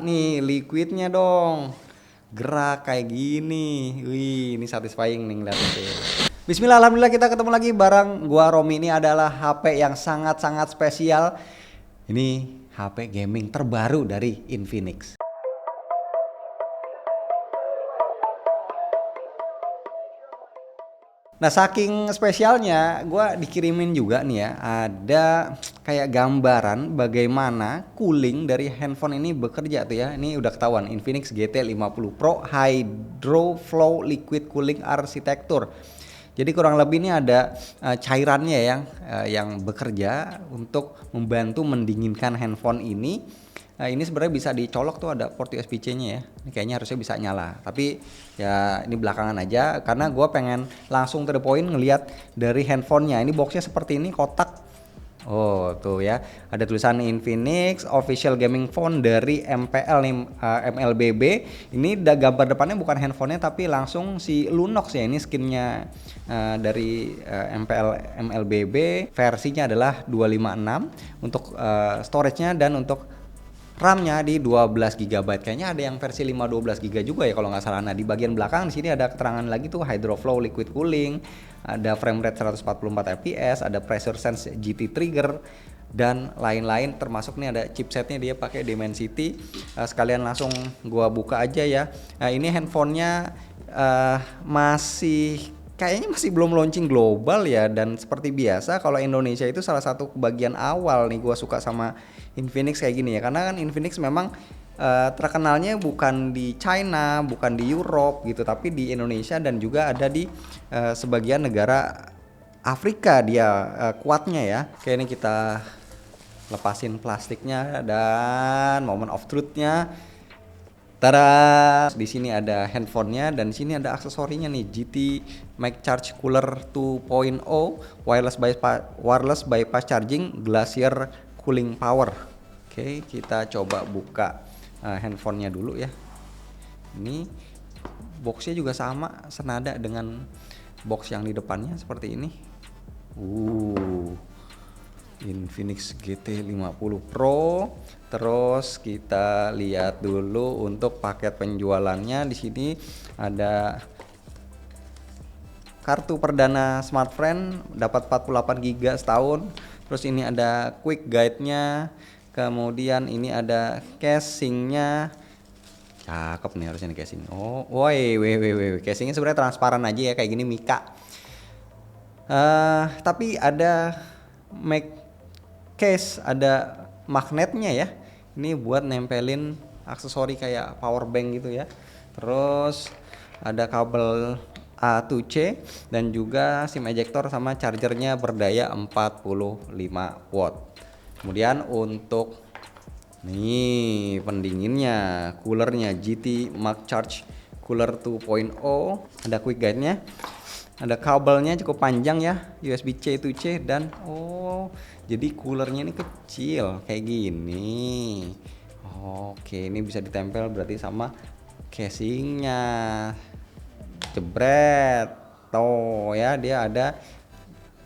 Nih liquidnya dong, gerak kayak gini. Wih, ini satisfying nih ngeliatnya sih. Bismillah, alhamdulillah kita ketemu lagi bareng gua Romi. Ini adalah HP yang sangat-sangat spesial. Ini HP gaming terbaru dari Infinix. Nah, saking spesialnya, gua dikirimin juga nih ya, ada kayak gambaran bagaimana cooling dari handphone ini bekerja tuh ya. Ini udah ketahuan, Infinix GT 50 Pro Hydro Flow Liquid Cooling Architecture. Jadi kurang lebih ini ada cairannya yang bekerja untuk membantu mendinginkan handphone ini. Nah, ini sebenarnya bisa dicolok tuh, ada port USB-C-nya ya. Ini kayaknya harusnya bisa nyala. Tapi ya ini belakangan aja karena gue pengen langsung to the point ngelihat dari handphonenya. Ini boxnya seperti ini, kotak. Oh tuh ya, ada tulisan Infinix Official Gaming Phone dari MPL nih, MLBB. Ini gambar depannya bukan handphonenya tapi langsung si Lunox ya. Ini skinnya dari MPL MLBB. Versinya adalah 256 untuk storage-nya, dan untuk RAM-nya di 12 GB. Kayaknya ada yang versi 512 GB juga ya kalau nggak salah. Nah, di bagian belakang di sini ada keterangan lagi tuh, Hydro Flow Liquid Cooling, ada frame rate 144 fps, ada pressure sense GT trigger dan lain-lain, termasuk nih ada chipsetnya dia pakai Dimensity. Sekalian langsung gua buka aja ya. Nah, ini handphonenya kayaknya masih belum launching global ya, dan seperti biasa kalau Indonesia itu salah satu bagian awal nih gua suka sama Infinix kayak gini ya, karena kan Infinix memang terkenalnya bukan di China, bukan di Europe gitu, tapi di Indonesia dan juga ada di sebagian negara Afrika dia kuatnya ya. Oke, ini kita lepasin plastiknya dan moment of truth-nya. Tada! Di sini ada handphonenya dan di sini ada aksesorinya nih, GT Mic Charge Cooler 2.0, wireless bypass charging, Glacier Cooling Power. Oke, kita coba buka handphonenya dulu ya. Ini boxnya juga sama, senada dengan box yang di depannya seperti ini. Infinix GT 50 Pro. Terus kita lihat dulu untuk paket penjualannya. Di sini ada kartu perdana smartphone dapat 48 GB setahun. Terus ini ada quick guide-nya. Kemudian ini ada casingnya. Cakep nih harusnya nih casing. Oh, woi, casingnya sebenarnya transparan aja ya kayak gini Mika. Tapi ada case, ada magnetnya ya. Ini buat nempelin aksesori kayak power bank gitu ya. Terus ada kabel A to C dan juga SIM ejector sama chargernya berdaya 45 watt. Kemudian untuk nih pendinginnya, coolernya GT Mic Charge Cooler 2.0, ada quick guide-nya. Ada kabelnya cukup panjang ya, USB-C to C, dan jadi coolernya ini kecil kayak gini. Oke, ini bisa ditempel berarti sama casingnya. Jebret. Tuh ya, dia ada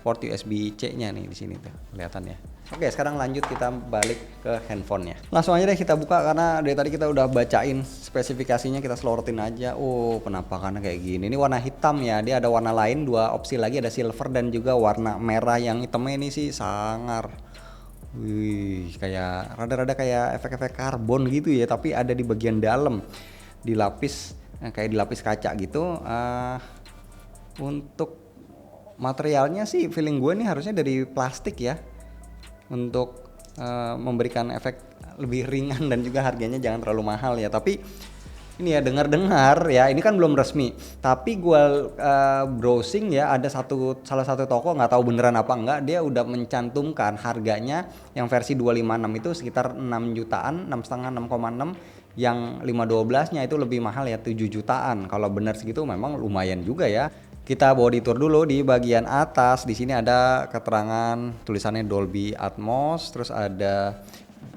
port USB-C-nya nih di sini tuh, kelihatan ya. Oke, sekarang lanjut kita balik ke handphonenya. Langsung aja deh kita buka karena dari tadi kita udah bacain spesifikasinya, kita selorotin aja. Penampakannya kayak gini. Ini warna hitam ya. Dia ada warna lain, dua opsi lagi, ada silver dan juga warna merah. Yang hitamnya ini sih sangar. Wih, kayak rada-rada kayak efek-efek karbon gitu ya, tapi ada di bagian dalam, dilapis kayak dilapis kaca gitu. Untuk materialnya sih feeling gue nih harusnya dari plastik ya, untuk memberikan efek lebih ringan dan juga harganya jangan terlalu mahal ya. Tapi ini ya, dengar-dengar ya, ini kan belum resmi, tapi gue browsing ya, ada salah satu toko, nggak tahu beneran apa enggak, dia udah mencantumkan harganya yang versi 256 itu sekitar 6 jutaan, 6,5, 6,6. Yang 512 nya itu lebih mahal ya, 7 jutaan. Kalau bener segitu memang lumayan juga ya. Kita body tour dulu di bagian atas. Di sini ada keterangan tulisannya Dolby Atmos, terus ada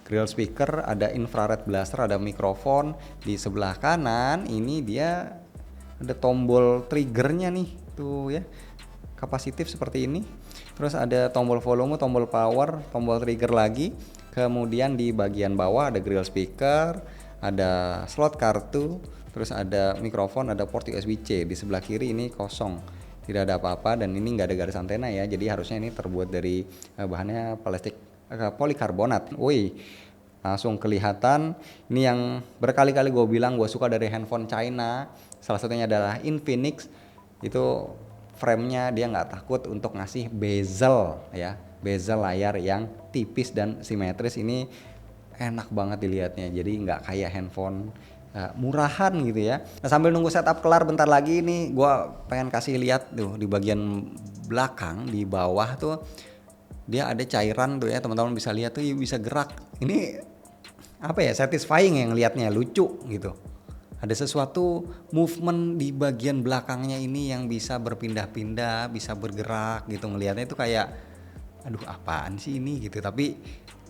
grill speaker, ada infrared blaster, ada mikrofon. Di sebelah kanan ini dia ada tombol triggernya nih tuh ya, kapasitif seperti ini. Terus ada tombol volume, tombol power, tombol trigger lagi. Kemudian di bagian bawah ada grill speaker, ada slot kartu, terus ada mikrofon, ada port USB-C. Di sebelah kiri ini kosong, tidak ada apa-apa, dan ini nggak ada garis antena ya, jadi harusnya ini terbuat dari bahannya plastik polikarbonat. Woi, langsung kelihatan. Ini yang berkali-kali gue bilang gue suka dari handphone China, salah satunya adalah Infinix. Itu framenya dia nggak takut untuk ngasih bezel ya, bezel layar yang tipis dan simetris. Ini enak banget dilihatnya, jadi nggak kayak handphone murahan gitu ya. Nah, sambil nunggu setup kelar bentar lagi nih, gue pengen kasih lihat tuh di bagian belakang di bawah tuh dia ada cairan tuh ya, teman-teman bisa lihat tuh, bisa gerak. Ini apa ya, satisfying yang lihatnya, lucu gitu. Ada sesuatu movement di bagian belakangnya ini yang bisa berpindah-pindah, bisa bergerak gitu. Ngelihatnya itu kayak aduh apaan sih ini gitu, tapi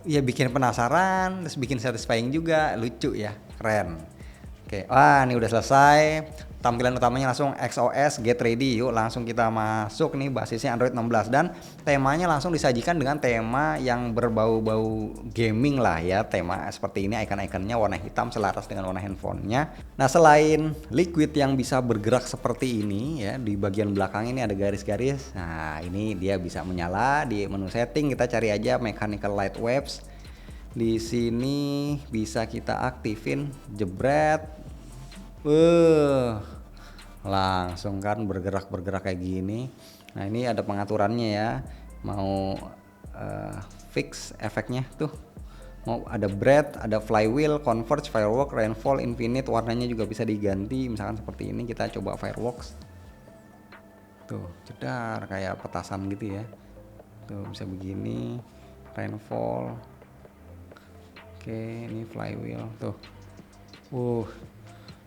ya bikin penasaran, terus bikin satisfying juga, lucu ya, keren. Oke, wah ini udah selesai. Tampilan utamanya langsung XOS Get Ready. Yuk langsung kita masuk nih, basisnya Android 16 dan temanya langsung disajikan dengan tema yang berbau-bau gaming lah ya. Tema seperti ini, icon-iconnya warna hitam selaras dengan warna handphonenya. Nah, selain liquid yang bisa bergerak seperti ini ya, di bagian belakang ini ada garis-garis. Nah, ini dia bisa menyala di menu setting. Kita cari aja mechanical light waves. Di sini bisa kita aktifin, jebret. Langsung kan bergerak kayak gini. Nah, ini ada pengaturannya ya. Mau fix efeknya tuh. Mau ada breath, ada flywheel, converge, firework, rainfall, infinite, warnanya juga bisa diganti. Misalkan seperti ini, kita coba fireworks. Tuh, cedar kayak petasan gitu ya. Tuh bisa begini, rainfall. Oke, ini flywheel tuh.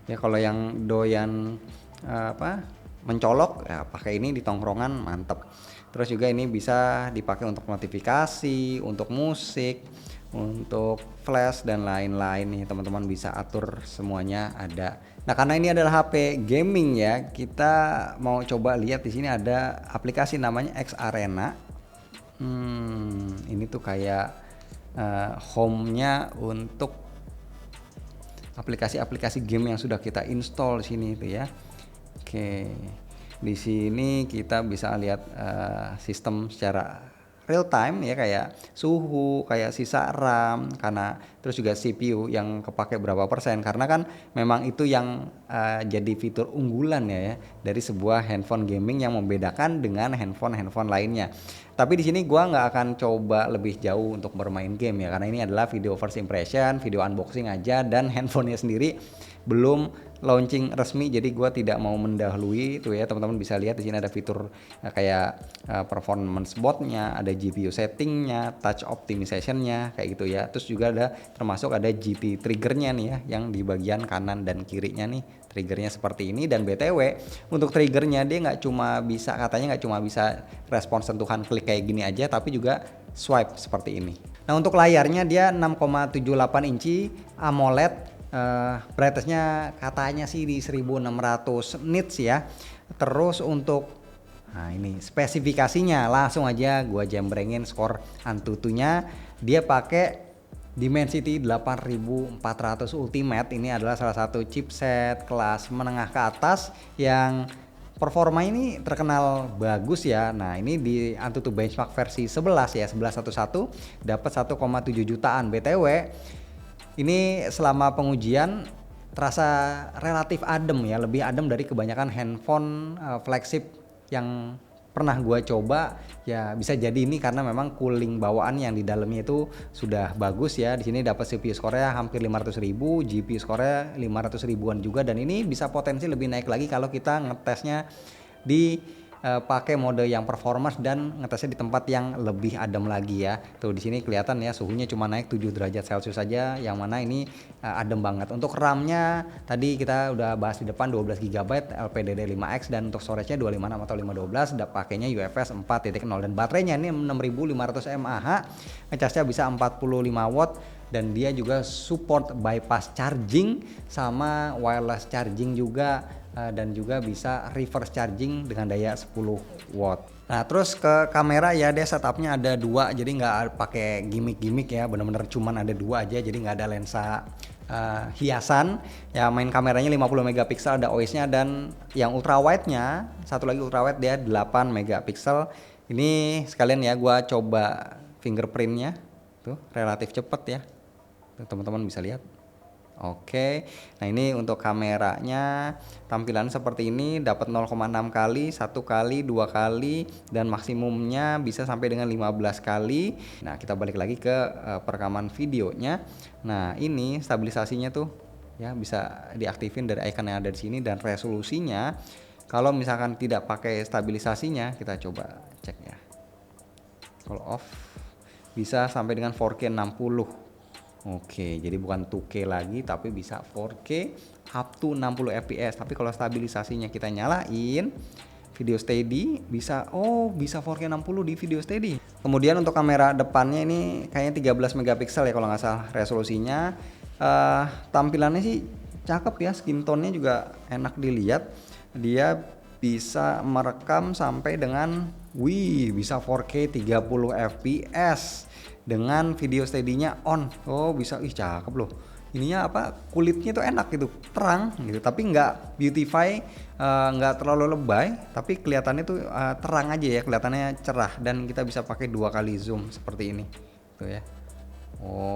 Ya kalau yang doyan mencolok ya pakai ini di tongkrongan, mantep. Terus juga ini bisa dipakai untuk notifikasi, untuk musik, untuk flash dan lain-lain nih, teman-teman bisa atur semuanya ada. Nah, karena ini adalah HP gaming ya, kita mau coba lihat di sini ada aplikasi namanya X Arena. Ini tuh kayak home-nya untuk aplikasi-aplikasi game yang sudah kita install di sini itu ya. Oke. Di sini kita bisa lihat sistem secara real time ya, kayak suhu, kayak sisa RAM, karena terus juga CPU yang kepake berapa persen, karena kan memang itu yang jadi fitur unggulan ya dari sebuah handphone gaming yang membedakan dengan handphone lainnya. Tapi di sini gua nggak akan coba lebih jauh untuk bermain game ya, karena ini adalah video first impression, video unboxing aja, dan handphonenya sendiri belum launching resmi, jadi gua tidak mau mendahului itu ya. Teman-teman bisa lihat di sini ada fitur kayak performance bot-nya, ada GPU setting-nya, touch optimization-nya kayak gitu ya. Terus juga ada termasuk ada GT trigger-nya nih ya, yang di bagian kanan dan kirinya nih triggernya seperti ini. Dan BTW untuk triggernya dia nggak cuma bisa, katanya nggak cuma bisa respons sentuhan klik kayak gini aja, tapi juga swipe seperti ini. Nah, untuk layarnya dia 6,78 inci AMOLED. Brightness-nya katanya sih di 1600 nits ya. Terus untuk ini spesifikasinya langsung aja gua jembrengin skor Antutunya. Dia pakai Dimensity 8400 Ultimate. Ini adalah salah satu chipset kelas menengah ke atas yang performa ini terkenal bagus ya. Nah, ini di Antutu benchmark versi 11 ya, 11.11 dapat 1,7 jutaan. BTW ini selama pengujian terasa relatif adem ya, lebih adem dari kebanyakan handphone flagship yang pernah gua coba ya. Bisa jadi ini karena memang cooling bawaan yang di dalamnya itu sudah bagus ya. Di sini dapat CPU score-nya hampir 500.000, GPU score-nya 500 ribuan juga, dan ini bisa potensi lebih naik lagi kalau kita ngetesnya di pakai mode yang performance dan ngetesnya di tempat yang lebih adem lagi ya. Tuh di sini kelihatan ya, suhunya cuma naik 7 derajat Celcius saja, yang mana ini adem banget. Untuk RAM-nya tadi kita udah bahas di depan, 12 GB LPDDR5X, dan untuk storage-nya 256 atau 512, pakainya UFS 4.0, dan baterainya ini 6500 mAh, ngecasnya bisa 45 watt, dan dia juga support bypass charging sama wireless charging juga, dan juga bisa reverse charging dengan daya 10 watt. Nah, terus ke kamera ya, dia setupnya ada dua, jadi nggak pakai gimmick-gimmick ya, bener-bener cuman ada dua aja, jadi nggak ada lensa hiasan ya, main kameranya 50 megapiksel, ada OIS-nya, dan yang ultra wide-nya satu lagi ultra wide dia 8 megapiksel. Ini sekalian ya gua coba fingerprint-nya tuh, relatif cepet ya. Tuh, teman-teman bisa lihat. Oke, nah ini untuk kameranya tampilan seperti ini, dapat 0,6 kali, 1 kali, 2 kali, dan maksimumnya bisa sampai dengan 15 kali. Nah kita balik lagi ke perekaman videonya. Nah ini stabilisasinya tuh ya bisa diaktifin dari icon yang ada di sini, dan resolusinya kalau misalkan tidak pakai stabilisasinya, kita coba cek ya. Kalau off bisa sampai dengan 4K 60. Oke, jadi bukan 2K lagi tapi bisa 4K up to 60 fps. Tapi kalau stabilisasinya kita nyalain, video steady bisa, bisa 4K 60 di video steady. Kemudian untuk kamera depannya ini kayaknya 13 megapiksel ya kalau nggak salah resolusinya. Tampilannya sih cakep ya, skin tone-nya juga enak dilihat. Dia bisa merekam sampai dengan bisa 4K 30 fps dengan video steady-nya on. Bisa, cakep loh. Ininya apa, kulitnya tuh enak gitu, terang gitu, tapi nggak beautify, nggak terlalu lebay, tapi kelihatannya tuh terang aja ya, kelihatannya cerah, dan kita bisa pakai 2 kali zoom seperti ini tuh ya.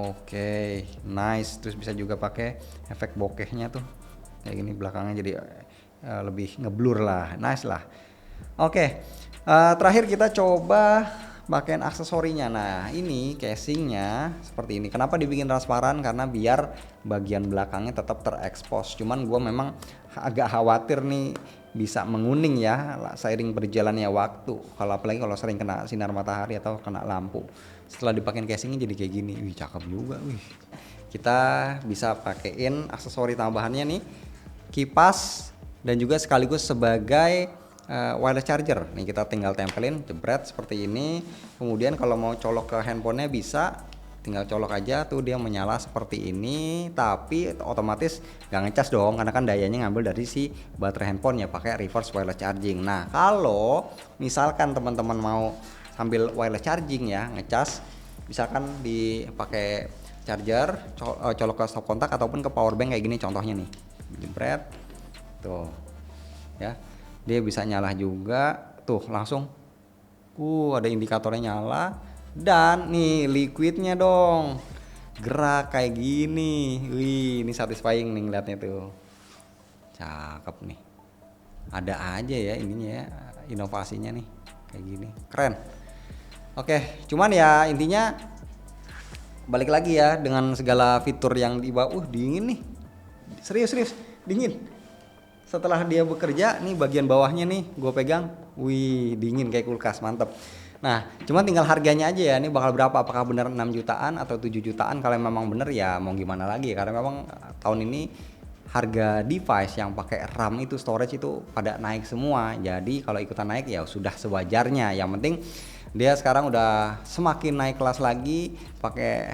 Oke, nice. Terus bisa juga pakai efek bokehnya tuh kayak gini, belakangnya jadi lebih ngeblur lah, nice lah. Oke, terakhir kita coba pakaian aksesorinya. Nah ini casingnya seperti ini. Kenapa dibikin transparan? Karena biar bagian belakangnya tetap terekspos. Cuman gue memang agak khawatir nih bisa menguning ya seiring berjalannya waktu. Kalau apalagi kalau sering kena sinar matahari atau kena lampu. Setelah dipakein casingnya jadi kayak gini. Cakep juga. Kita bisa pakein aksesori tambahannya nih, kipas, dan juga sekaligus sebagai wireless charger. Nih kita tinggal tempelin, jebret seperti ini. Kemudian kalau mau colok ke handphonenya bisa, tinggal colok aja tuh, dia menyala seperti ini. Tapi otomatis gak ngecas dong, karena kan dayanya ngambil dari si baterai handphone ya, pakai reverse wireless charging. Nah kalau misalkan teman-teman mau sambil wireless charging ya, ngecas, misalkan dipakai charger, colok ke stop kontak ataupun ke power bank kayak gini contohnya nih, jebret tuh ya, dia bisa nyala juga tuh langsung. Ada indikatornya nyala, dan nih liquidnya dong gerak kayak gini. Ini satisfying nih ngeliatnya tuh, cakep nih. Ada aja ya ininya ya, inovasinya nih kayak gini, keren. Oke, cuman ya intinya balik lagi ya, dengan segala fitur yang di bawah, dingin nih, serius dingin. Setelah dia bekerja nih, bagian bawahnya nih gue pegang, dingin kayak kulkas, mantep. Nah cuman tinggal harganya aja ya, ini bakal berapa, apakah bener 6 jutaan atau 7 jutaan. Kalau memang bener ya mau gimana lagi, karena memang tahun ini harga device yang pakai RAM itu, storage itu pada naik semua. Jadi kalau ikutan naik ya sudah sewajarnya. Yang penting dia sekarang udah semakin naik kelas lagi, pakai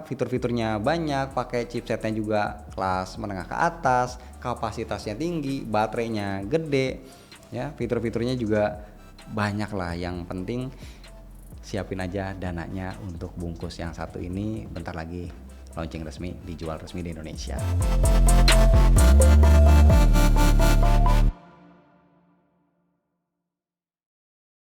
fitur-fiturnya banyak, pakai chipsetnya juga kelas menengah ke atas, kapasitasnya tinggi, baterainya gede ya, fitur-fiturnya juga banyak lah. Yang penting siapin aja dananya untuk bungkus yang satu ini, bentar lagi launching resmi, dijual resmi di Indonesia.